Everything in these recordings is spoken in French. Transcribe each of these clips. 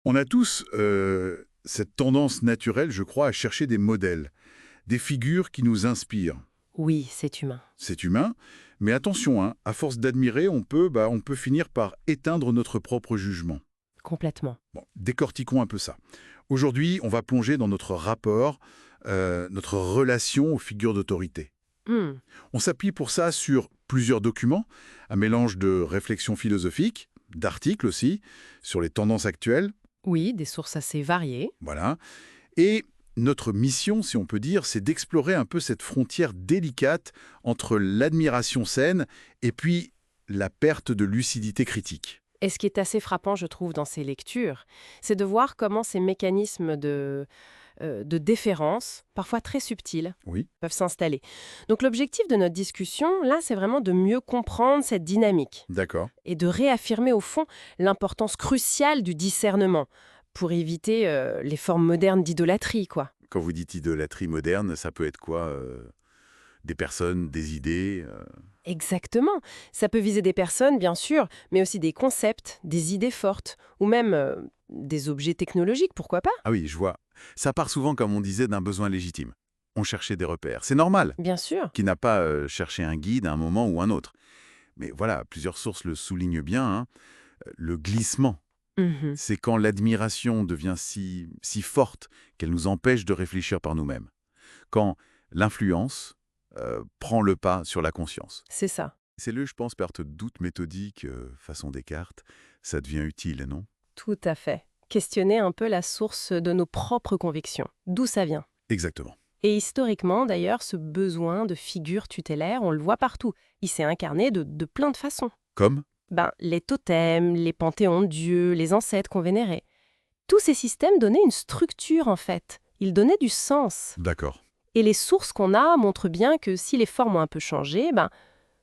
On a tous cette tendance naturelle, je crois, à chercher des modèles, des figures qui nous inspirent. Oui, c'est humain. C'est humain, mais attention, hein, à force d'admirer, on peut finir par éteindre notre propre jugement. Complètement. Bon, décortiquons un peu ça. Aujourd'hui, on va plonger dans notre rapport, notre relation aux figures d'autorité. Hmm. On s'appuie pour ça sur plusieurs documents, un mélange de réflexions philosophiques, d'articles aussi, sur les tendances actuelles, Oui, des sources assez variées. voilà. Et notre mission, si on peut dire, c'est d'explorer un peu cette frontière délicate entre l'admiration saine et puis la perte de lucidité critique. Et ce qui est assez frappant, je trouve, dans ces lectures, c'est de voir comment ces mécanismes de déférence, parfois très subtils, Oui, peuvent s'installer. Donc l'objectif de notre discussion, là, c'est vraiment de mieux comprendre cette dynamique d'accord. et de réaffirmer, au fond, l'importance cruciale du discernement pour éviter les formes modernes d'idolâtrie, quoi. Quand vous dites idolâtrie moderne, ça peut être quoi des personnes, des idées Exactement. Ça peut viser des personnes, bien sûr, mais aussi des concepts, des idées fortes, ou même des objets technologiques, pourquoi pas? Ah oui, je vois. Ça part souvent, comme on disait, d'un besoin légitime. On cherchait des repères. C'est normal. Bien sûr. Qui n'a pas cherché un guide à un moment ou un autre. Mais voilà, plusieurs sources le soulignent bien, hein, le glissement. Mhm. C'est quand l'admiration devient si forte qu'elle nous empêche de réfléchir par nous-mêmes. Quand l'influence prend le pas sur la conscience. C'est ça. C'est le, je pense, perte de doute méthodique, façon Descartes. Ça devient utile, non? Tout à fait. Questionner un peu la source de nos propres convictions. D'où ça vient? Exactement. Et historiquement, d'ailleurs, ce besoin de figure tutélaire, on le voit partout. Il s'est incarné de plein de façons. Comme? Les totems, les panthéons de dieux, les ancêtres qu'on vénérait. Tous ces systèmes donnaient une structure, en fait. Ils donnaient du sens. D'accord. Et les sources qu'on a montrent bien que si les formes ont un peu changé,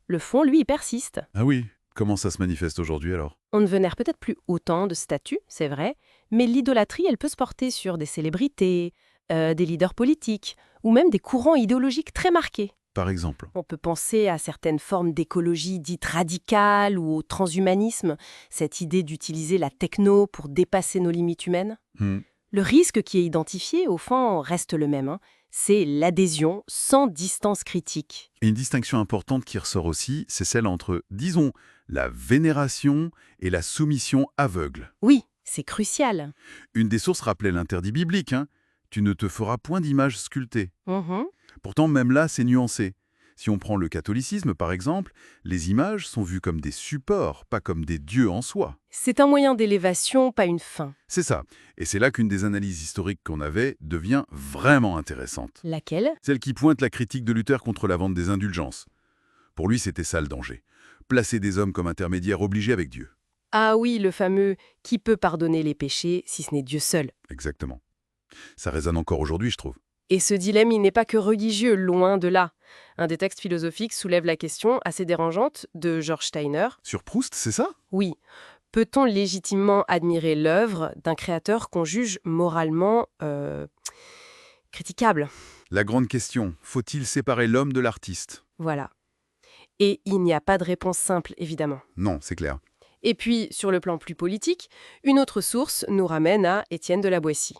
le fond, lui, il persiste. Ah oui, comment ça se manifeste aujourd'hui alors? On ne vénère peut-être plus autant de statues, c'est vrai, mais l'idolâtrie, elle peut se porter sur des célébrités, des leaders politiques, ou même des courants idéologiques très marqués. Par exemple. On peut penser à certaines formes d'écologie dites radicales ou au transhumanisme, cette idée d'utiliser la techno pour dépasser nos limites humaines. Hmm. Le risque qui est identifié, au fond, reste le même, hein. C'est l'adhésion sans distance critique. Et une distinction importante qui ressort aussi, c'est celle entre, disons, la vénération et la soumission aveugle. Oui, c'est crucial. Une des sources rappelait l'interdit biblique, hein. Tu ne te feras point d'image sculptée. Mhm. Pourtant, même là, c'est nuancé. Si on prend le catholicisme, par exemple, les images sont vues comme des supports, pas comme des dieux en soi. C'est un moyen d'élévation, pas une fin. C'est ça. Et c'est là qu'une des analyses historiques qu'on avait devient vraiment intéressante. Laquelle? Celle qui pointe la critique de Luther contre la vente des indulgences. Pour lui, c'était ça le danger. Placer des hommes comme intermédiaires obligés avec Dieu. Ah oui, le fameux «qui peut pardonner les péchés si ce n'est Dieu seul». Exactement. Ça résonne encore aujourd'hui, je trouve. Et ce dilemme, il n'est pas que religieux, loin de là. Un des textes philosophiques soulève la question, assez dérangeante, de George Steiner. Sur Proust, c'est ça? Oui, peut-on légitimement admirer l'œuvre d'un créateur qu'on juge moralement critiquable? La grande question, faut-il séparer l'homme de l'artiste? Voilà. Et il n'y a pas de réponse simple, évidemment. Non, c'est clair. Et puis, sur le plan plus politique, une autre source nous ramène à Étienne de la Boétie.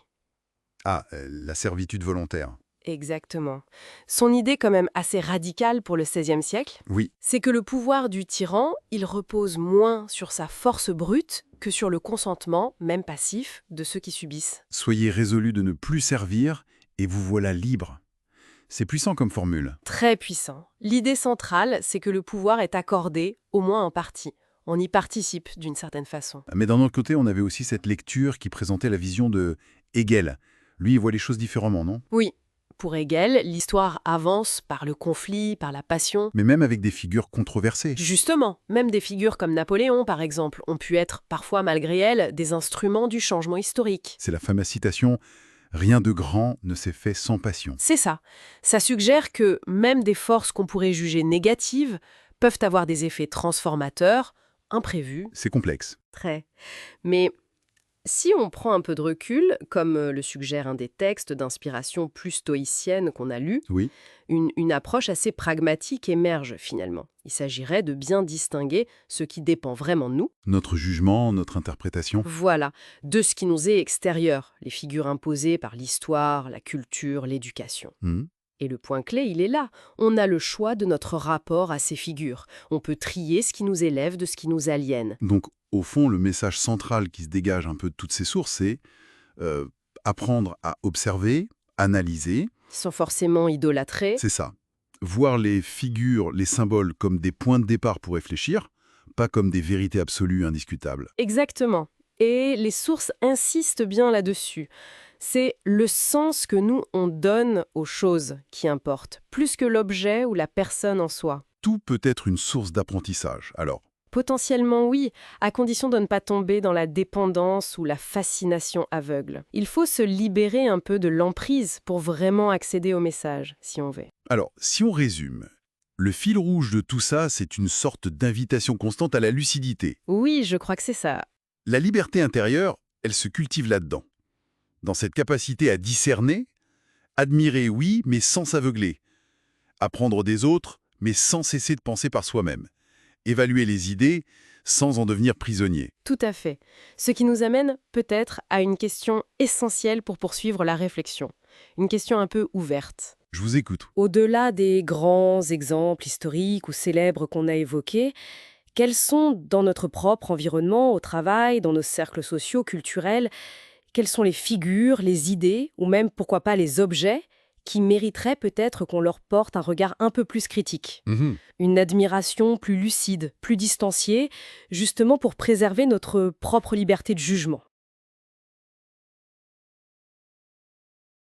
Ah, la servitude volontaire. Exactement. Son idée quand même assez radicale pour le XVIe siècle, Oui, c'est que le pouvoir du tyran, il repose moins sur sa force brute que sur le consentement, même passif, de ceux qui subissent. soyez résolus de ne plus servir et vous voilà libre. C'est puissant comme formule. Très puissant. L'idée centrale, c'est que le pouvoir est accordé, au moins en partie. On y participe d'une certaine façon. Mais d'un autre côté, on avait aussi cette lecture qui présentait la vision de Hegel. Lui, il voit les choses différemment, non? Oui, pour Hegel, l'histoire avance par le conflit, par la passion. Mais même avec des figures controversées. Justement, même des figures comme Napoléon, par exemple, ont pu être, parfois malgré elles, des instruments du changement historique. C'est la fameuse citation « Rien de grand ne s'est fait sans passion C'est ça. Ça suggère que même des forces qu'on pourrait juger négatives peuvent avoir des effets transformateurs, imprévus. ». C'est complexe. Très. Mais Si on prend un peu de recul, comme le suggère un des textes d'inspiration plus stoïcienne qu'on a lu, Oui, une approche assez pragmatique émerge finalement. Il s'agirait de bien distinguer ce qui dépend vraiment de nous, notre jugement, notre interprétation. voilà, de ce qui nous est extérieur, les figures imposées par l'histoire, la culture, l'éducation. Hmm. Et le point clé, il est là. On a le choix de notre rapport à ces figures. On peut trier ce qui nous élève de ce qui nous aliène. Donc, au fond, le message central qui se dégage un peu de toutes ces sources, c'est euh, apprendre à observer, analyser, Sans forcément idolâtrer. c'est ça. Voir les figures, les symboles comme des points de départ pour réfléchir, pas comme des vérités absolues indiscutables. Exactement. Et les sources insistent bien là-dessus. C'est le sens que nous, on donne aux choses qui importent, plus que l'objet ou la personne en soi. Tout peut être une source d'apprentissage. Alors, Potentiellement oui, à condition de ne pas tomber dans la dépendance ou la fascination aveugle. Il faut se libérer un peu de l'emprise pour vraiment accéder au message, si on veut. si on résume, le fil rouge de tout ça, c'est une sorte d'invitation constante à la lucidité. Oui, je crois que c'est ça. La liberté intérieure, elle se cultive là-dedans. Dans cette capacité à discerner, admirer, oui, mais sans s'aveugler. Apprendre des autres, mais sans cesser de penser par soi-même. Évaluer les idées sans en devenir prisonnier. Tout à fait. Ce qui nous amène peut-être à une question essentielle pour poursuivre la réflexion. Une question un peu ouverte. Je vous écoute. Au-delà des grands exemples historiques ou célèbres qu'on a évoqués, quels sont, dans notre propre environnement, au travail, dans nos cercles sociaux, culturels, quelles sont les figures, les idées, ou même, pourquoi pas, les objets qui mériteraient peut-être qu'on leur porte un regard un peu plus critique, une admiration plus lucide, plus distanciée, justement pour préserver notre propre liberté de jugement.